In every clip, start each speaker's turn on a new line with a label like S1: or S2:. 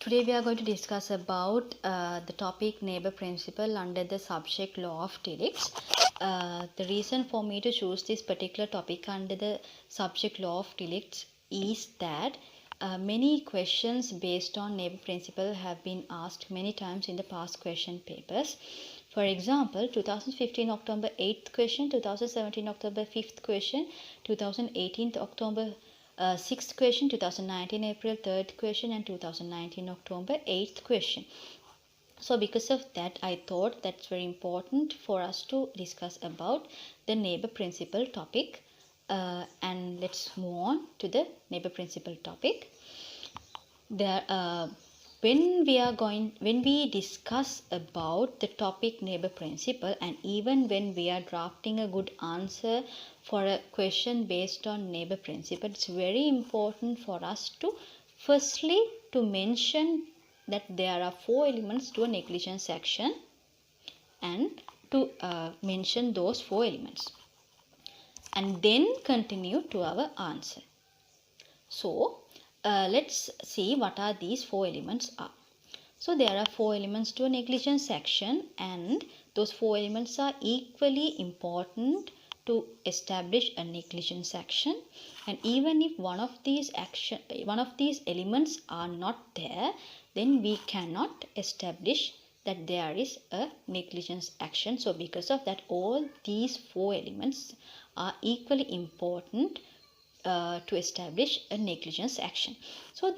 S1: Today we are going to discuss about the topic neighbor principle under the subject law of delicts. The reason for me to choose this particular topic under the subject law of delicts is that many questions based on neighbor principle have been asked many times in the past question papers. For example, 2015 October 8th question, 2017 October 5th question, 2018 October 6th question, 2019 April 3rd question, and 2019 October 8th question. So because of that, I thought that's very important for us to discuss about the neighbor principle topic. And let's move on to the neighbor principle topic. When we discuss about the topic neighbor principle, and even when we are drafting a good answer for a question based on neighbor principle, it's very important for us to firstly to mention that there are four elements to a negligence action and to mention those four elements and then continue to our answer. So let's see what are these four elements are. So there are four elements to a negligence action, and those four elements are equally important to establish a negligence action. And even if one of these elements are not there, then we cannot establish that there is a negligence action. So because of that, all these four elements are equally important to establish a negligence action. So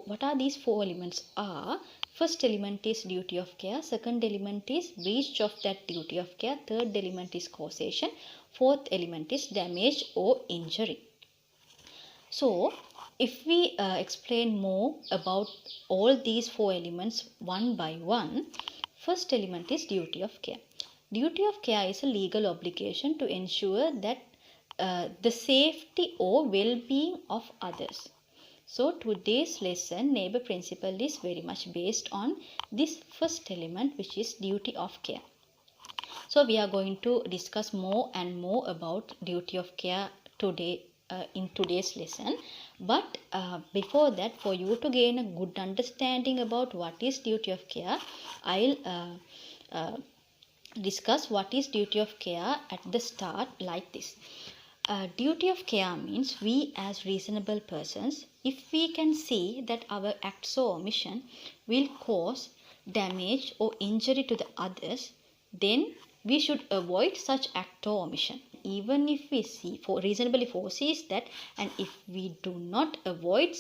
S1: what are these four elements are? First element is duty of care, second element is breach of that duty of care, third element is causation, fourth element is damage or injury. So if we explain more about all these four elements one by one, first element is duty of care. Duty of care is a legal obligation to ensure that the safety or well-being of others. So today's lesson, neighbor principle, is very much based on this first element, which is duty of care. So we are going to discuss more and more about duty of care today in today's lesson. But before that, for you to gain a good understanding about what is duty of care, I'll discuss what is duty of care at the start like this. Duty of care means we as reasonable persons, if we can see that our acts or omission will cause damage or injury to the others, then we should avoid such act or omission. Even if we see reasonably foresees that, and if we do not avoid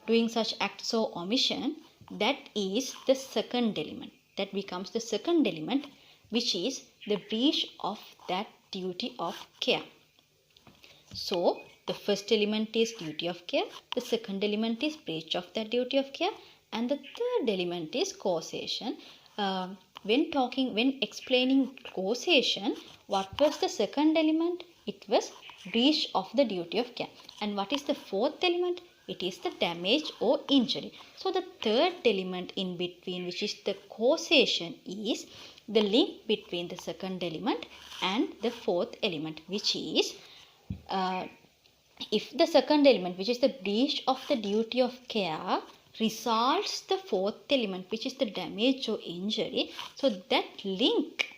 S1: doing such acts or omission, that is the second element. That becomes the second element, which is the breach of that duty of care. So the first element is duty of care, the second element is breach of that duty of care, and the third element is causation. When explaining causation, what was the second element? It was breach of the duty of care. And what is the fourth element? It is the damage or injury. So the third element in between, which is the causation, is the link between the second element and the fourth element, which is if the second element, which is the breach of the duty of care, results the fourth element, which is the damage or injury, so that link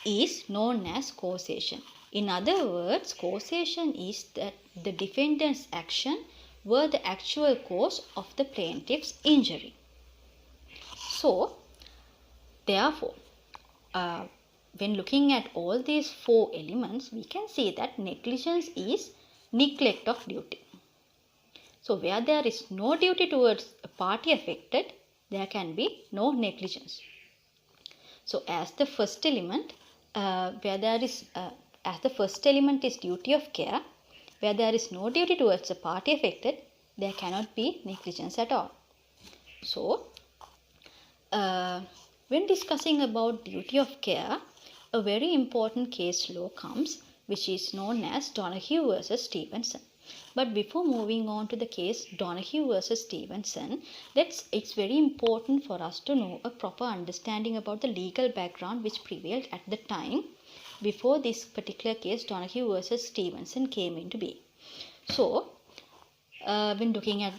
S1: is known as causation. In other words, causation is that the defendant's action were the actual cause of the plaintiff's injury. So therefore, when looking at all these four elements, we can see that negligence is neglect of duty. So where there is no duty towards a party affected, there can be no negligence. So as the first element, as the first element is duty of care, where there is no duty towards a party affected, there cannot be negligence at all. So when discussing about duty of care, a very important case law comes, which is known as Donahue versus Stevenson. But before moving on to the case Donahue versus Stevenson, it's very important for us to know a proper understanding about the legal background which prevailed at the time before this particular case Donahue versus Stevenson came into being. So when looking at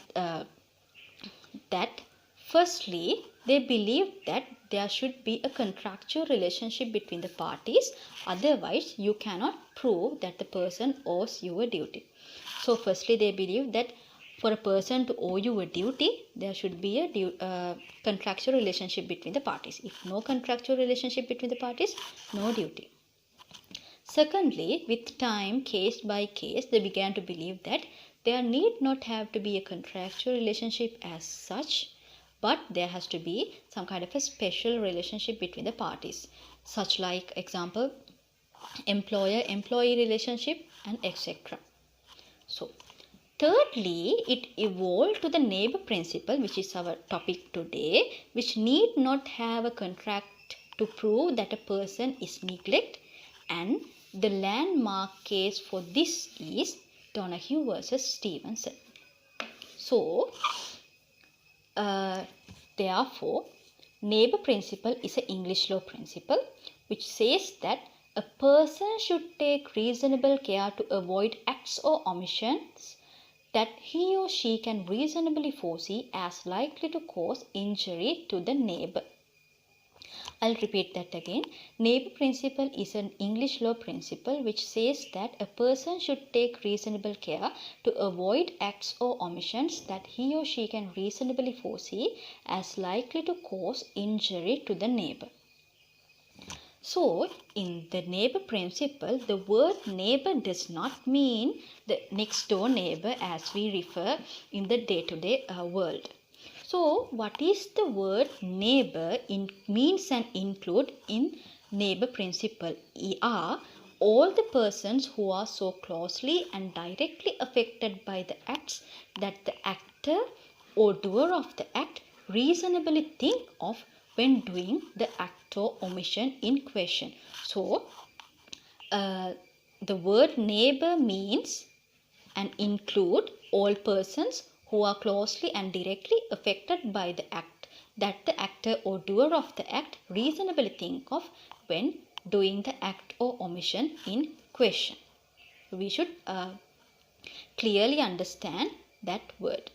S1: that firstly, they believe that there should be a contractual relationship between the parties. Otherwise, you cannot prove that the person owes you a duty. So, firstly, they believe that for a person to owe you a duty, there should be a contractual relationship between the parties. If no contractual relationship between the parties, no duty. Secondly, with time, case by case, they began to believe that there need not have to be a contractual relationship as such, but there has to be some kind of a special relationship between the parties, such like example, employer-employee relationship and etc. So, thirdly, it evolved to the neighbor principle, which is our topic today, which need not have a contract to prove that a person is neglected, and the landmark case for this is Donahue versus Stevenson. So, therefore, neighbor principle is an English law principle which says that a person should take reasonable care to avoid acts or omissions that he or she can reasonably foresee as likely to cause injury to the neighbor. I'll repeat that again. Neighbor principle is an English law principle which says that a person should take reasonable care to avoid acts or omissions that he or she can reasonably foresee as likely to cause injury to the neighbor. So, in the neighbor principle, the word neighbor does not mean the next door neighbor as we refer in the day-to-day world. So, what is the word neighbor means and include in neighbor principle are all the persons who are so closely and directly affected by the acts that the actor or doer of the act reasonably think of when doing the act or omission in question. So, the word neighbor means and include all persons who are closely and directly affected by the act that the actor or doer of the act reasonably think of when doing the act or omission in question. We should clearly understand that word.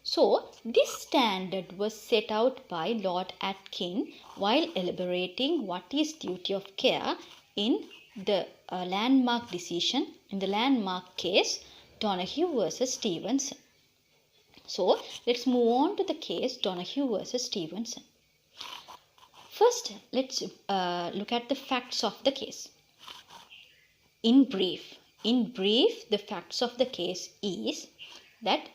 S1: So, this standard was set out by Lord Atkin while elaborating what is duty of care in the landmark decision, in the landmark case Donahue versus Stevenson. So, let's move on to the case Donahue versus Stevenson. First, let's look at the facts of the case. In brief, the facts of the case is that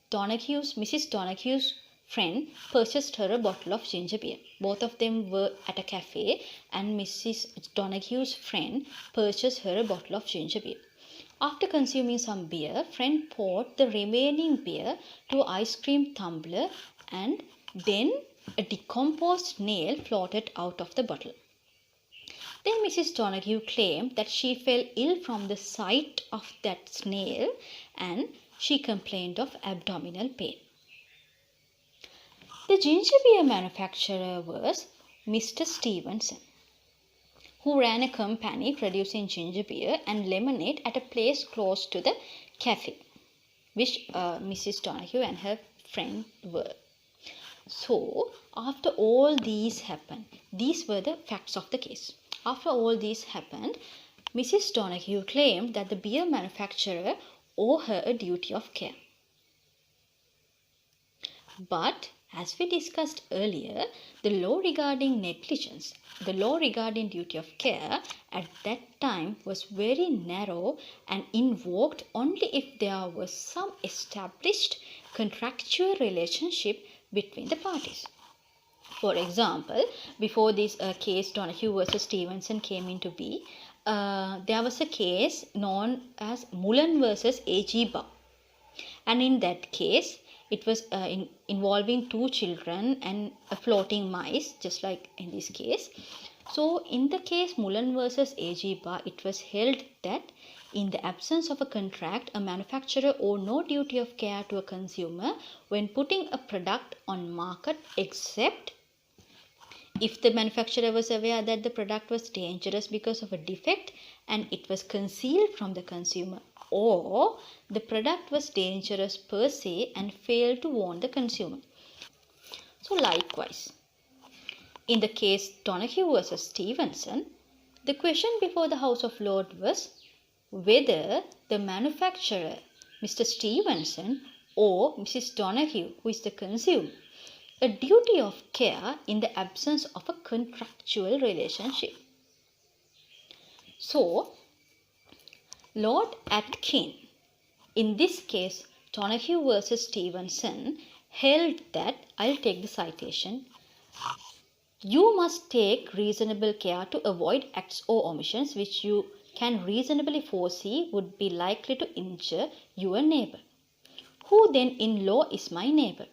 S1: Mrs. Donahue's friend purchased her a bottle of ginger beer. Both of them were at a cafe and Mrs. Donahue's friend purchased her a bottle of ginger beer. After consuming some beer, friend poured the remaining beer to an ice cream tumbler and then a decomposed nail floated out of the bottle. Then Mrs. Donahue claimed that she fell ill from the sight of that snail and she complained of abdominal pain. The ginger beer manufacturer was Mr. Stevenson, who ran a company producing ginger beer and lemonade at a place close to the cafe, which Mrs. Donahue and her friend were. So, after all these happened, these were the facts of the case. After all these happened, Mrs. Donahue claimed that the beer manufacturer owed her a duty of care. But, as we discussed earlier, the law regarding negligence, the law regarding duty of care at that time was very narrow and invoked only if there was some established contractual relationship between the parties. For example, before this case Donahue versus Stevenson came into being, there was a case known as Mullen versus A.G. Barr. And in that case, it was involving two children and a floating mice, just like in this case. So, in the case Mullen versus A.G. Barr, it was held that in the absence of a contract, a manufacturer owed no duty of care to a consumer when putting a product on market, except if the manufacturer was aware that the product was dangerous because of a defect and it was concealed from the consumer. or the product was dangerous per se and failed to warn the consumer. So likewise, in the case Donahue versus Stevenson, the question before the House of Lords was whether the manufacturer, Mr. Stevenson, or Mrs. Donahue, who is the consumer, a duty of care in the absence of a contractual relationship. So, Lord Atkin, in this case, Donahue versus Stevenson, held that, I'll take the citation, you must take reasonable care to avoid acts or omissions which you can reasonably foresee would be likely to injure your neighbor. Who then in law is my neighbor?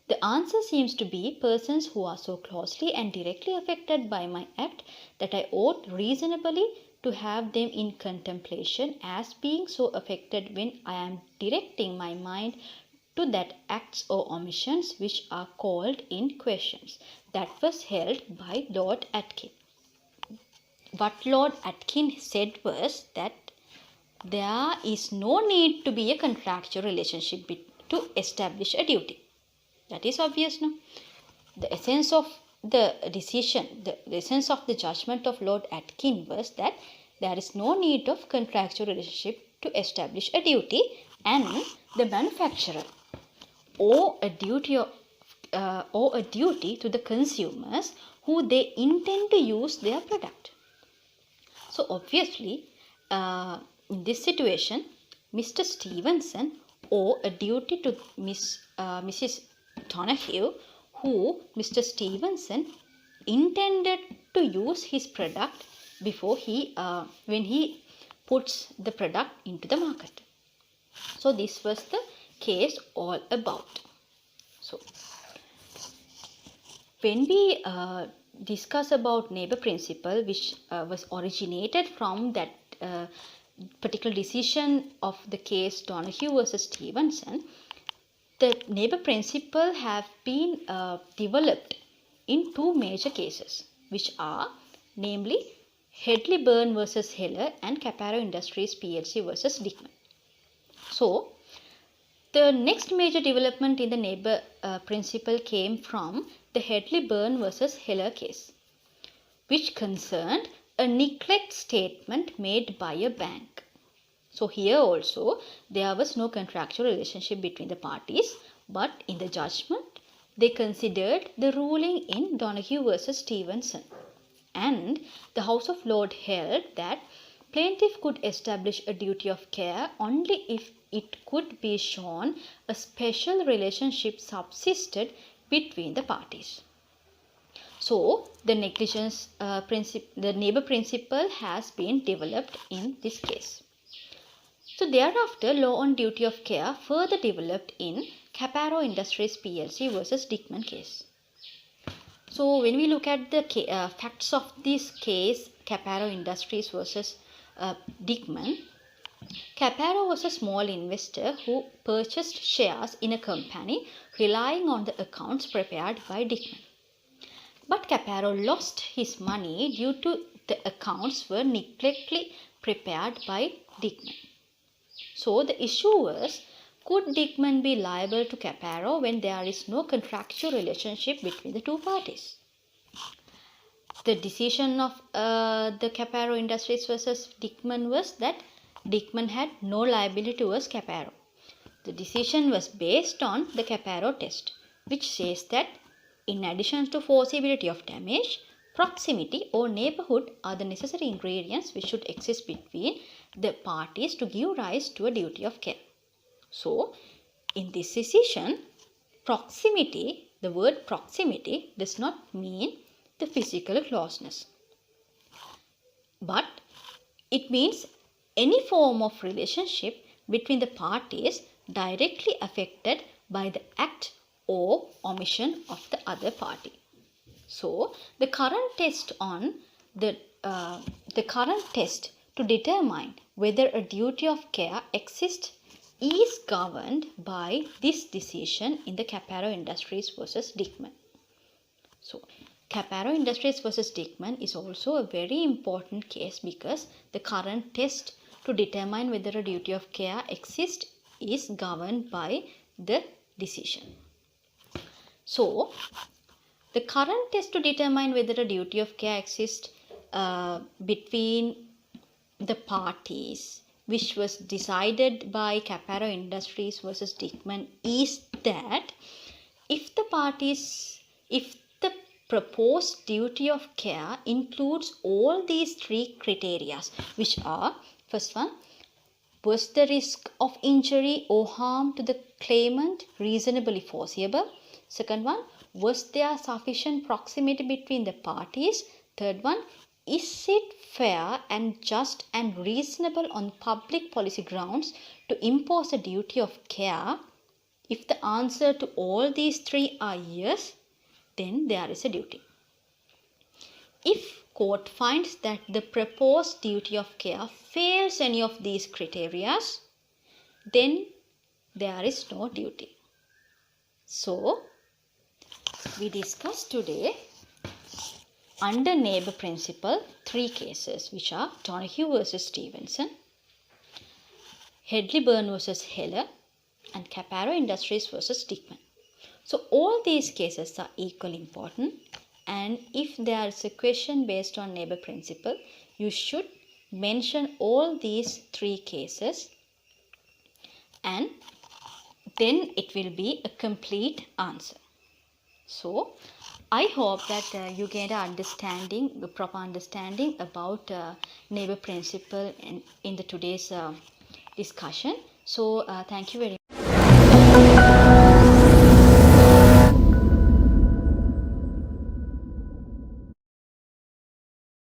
S1: The answer seems to be persons who are so closely and directly affected by my act that I ought reasonably to have them in contemplation as being so affected when I am directing my mind to that acts or omissions which are called in questions. That was held by Lord Atkin. What Lord Atkin said was that there is no need to be a contractual relationship to establish a duty. That is obvious, no? The essence of the decision, the essence of the judgment of Lord Atkin was that there is no need of contractual relationship to establish a duty, and the manufacturer owe a duty to the consumers who they intend to use their product. So obviously, in this situation, Mr. Stevenson owe a duty to Mrs. Donahue, who Mr. Stevenson intended to use his product before when he puts the product into the market. So this was the case all about. So when we discuss about neighbor principle, which was originated from that particular decision of the case Donahue versus Stevenson, the neighbor principle have been developed in two major cases, which are namely Hedley Byrne versus Heller and Caparo Industries PLC versus Dickman. So, the next major development in the neighbor principle came from the Hedley Byrne versus Heller case, which concerned a neglect statement made by a bank. So here also there was no contractual relationship between the parties, but in the judgment they considered the ruling in Donahue versus Stevenson, and the House of Lords held that plaintiff could establish a duty of care only if it could be shown a special relationship subsisted between the parties. So the negligence the neighbor principle has been developed in this case. So thereafter, law on duty of care further developed in Caparo Industries PLC versus Dickman case. So when we look at the facts of this case, Caparo Industries versus Dickman, Caparo was a small investor who purchased shares in a company relying on the accounts prepared by Dickman. But Caparo lost his money due to the accounts were neglectfully prepared by Dickman. So the issue was, could Dickman be liable to Caparo when there is no contractual relationship between the two parties? The decision of the Caparo Industries versus Dickman was that Dickman had no liability towards Caparo. The decision was based on the Caparo test, which says that in addition to foreseeability of damage, proximity or neighborhood are the necessary ingredients which should exist between the parties to give rise to a duty of care. So, in this decision, proximity, the word proximity does not mean the physical closeness, but it means any form of relationship between the parties directly affected by the act or omission of the other party. So, the current test to determine whether a duty of care exists is governed by this decision in the Caparo Industries versus Dickman. So, Caparo Industries versus Dickman is also a very important case because the current test to determine whether a duty of care exists is governed by the decision. So, the current test to determine whether a duty of care exists between the parties, which was decided by Caparo Industries versus Dickman, is that if the proposed duty of care includes all these three criteria, which are, first one, was the risk of injury or harm to the claimant reasonably foreseeable? Second one, was there sufficient proximity between the parties? Third one, is it fair and just and reasonable on public policy grounds to impose a duty of care? If the answer to all these three are yes, then there is a duty. If court finds that the proposed duty of care fails any of these criteria, then there is no duty. So, we discussed today under neighbor principle 3 cases, which are Donahue versus Stevenson, Hedley-Byrne versus Heller, and Caparo Industries versus Dickman. So all these cases are equally important, and if there is a question based on neighbor principle, you should mention all these 3 cases, and then it will be a complete answer. So I hope that you get a proper understanding about neighbor principle in the today's discussion. So thank you very much.